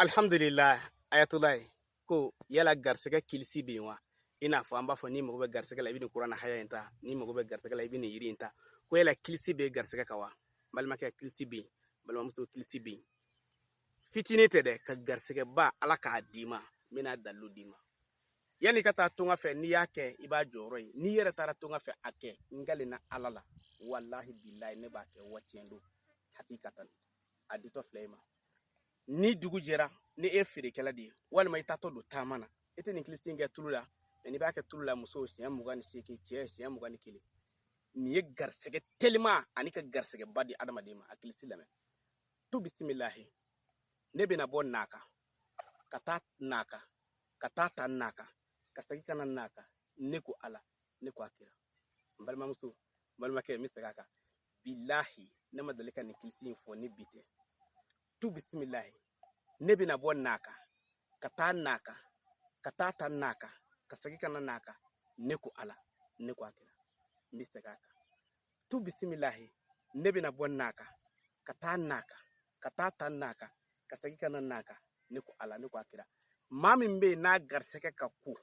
Alhamdulillah ayatollah ko yala garsɛgɛ kilisi bɛ yen wa i n'a fɔ an b'a fɔ ni mago bɛ garisɛgɛ la i bɛ nin kuranna haya in ta ni mago bɛ garisɛgɛ la i bɛ nin yiri in ta ko yala kilisi bɛ garisɛgɛ kan wa balimakɛ kilisi bɛ yen balimamuso kilisi bɛ yen fitinin tɛ dɛ ka garisɛgɛba ala k'a d'i ma n bɛna dalilu d'i ma yanni ka taa tunga fɛ n'i y'a kɛ i b'a jɔyɔrɔ ye n'i yɛrɛ taara tunga fɛ a kɛ n galena ala la wallahi billahi ne b'a kɛ wa tiɲɛ don hakikatan a ditɔ filɛ i ma ni dugu jɛra ni e feerekɛla de ye walima i taatɔ don taama na e tɛ nin kilisi in kɛ tulu la n'i b'a kɛ tulu la muso siɲɛ 28 cɛ siɲɛ 21 nin ye garisɛgɛ telima ani ka garisɛgɛba di adamaden ma a kilisi lamɛn tu bisimilahi ne bɛna bɔ naka ka taa naka ka taa ta naka ka segin ka na naka ne ko ala ne ko akira n balimamuso n balimakɛ n bɛ segin a kan bilahi ne ma deli ka nin kilisi in fɔ ni bi tɛ tu bisimilahi ne bɛna bɔ naka ka taa naka ka taa ta naka ka segin ka na naka ne ko ala ne ko akira n bɛ segin a kan tu bisimilahi ne bɛna bɔ naka ka taa naka ka taa ta naka ka segin ka na naka ne ko ala ne ko akira maa min bɛ yen n'a garisɛgɛ ka ko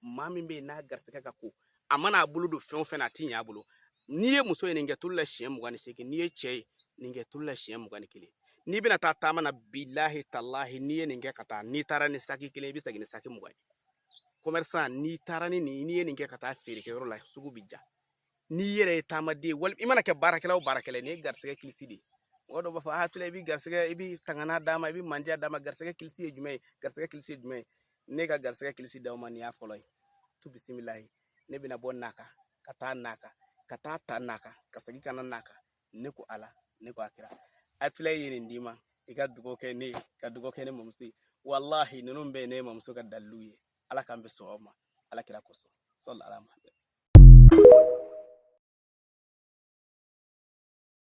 maa min bɛ yen n'a garisɛgɛ ka ko a mana a bolo don fɛn o fɛn na a ti ɲɛ a bolo n'i ye muso ye nin kɛ tulu la siɲɛ 28 n'i ye cɛ ye nin kɛ tulu la siɲɛ 21 n'i bɛna taa taama na bilahi talahi n'i ye nin kɛ ka taa n'i taara ni saki kelen i bɛ segin ni saki 20 ye commerçant n'i taara ni nin n'i ye nin kɛ ka taa feerekɛyɔrɔ la sugu bɛ ja n'i yɛrɛ ye taamaden wali i mana kɛ baarakɛla o baarakɛla nin ye garisɛgɛ kilisi de ye mɔgɔ dɔw b'a fɔ a tula i bɛ garisɛgɛ i bɛ tangana d'a ma i bɛ manja d'a ma garisɛgɛ kilisi ye jumɛn ye garisɛgɛ kilisi ye jumɛn ye ne ka garisɛgɛ kilisi d'aw ma nin y'a fɔlɔ ye tu bisimilahi ne bɛna bɔ naka ka taa naka ka taa ta naka ka segin ka na naka ne ko ala ne ko akira a tula ye nin d'i ma i ka dugawu kɛ ne ye ka dugawu kɛ ne mamuso ye wallahi ninnu bɛɛ ye ne mamuso ka dalilu ye ala k'an bɛ sɔn o ma ala kira kosɔn sɔli ala muhamɛd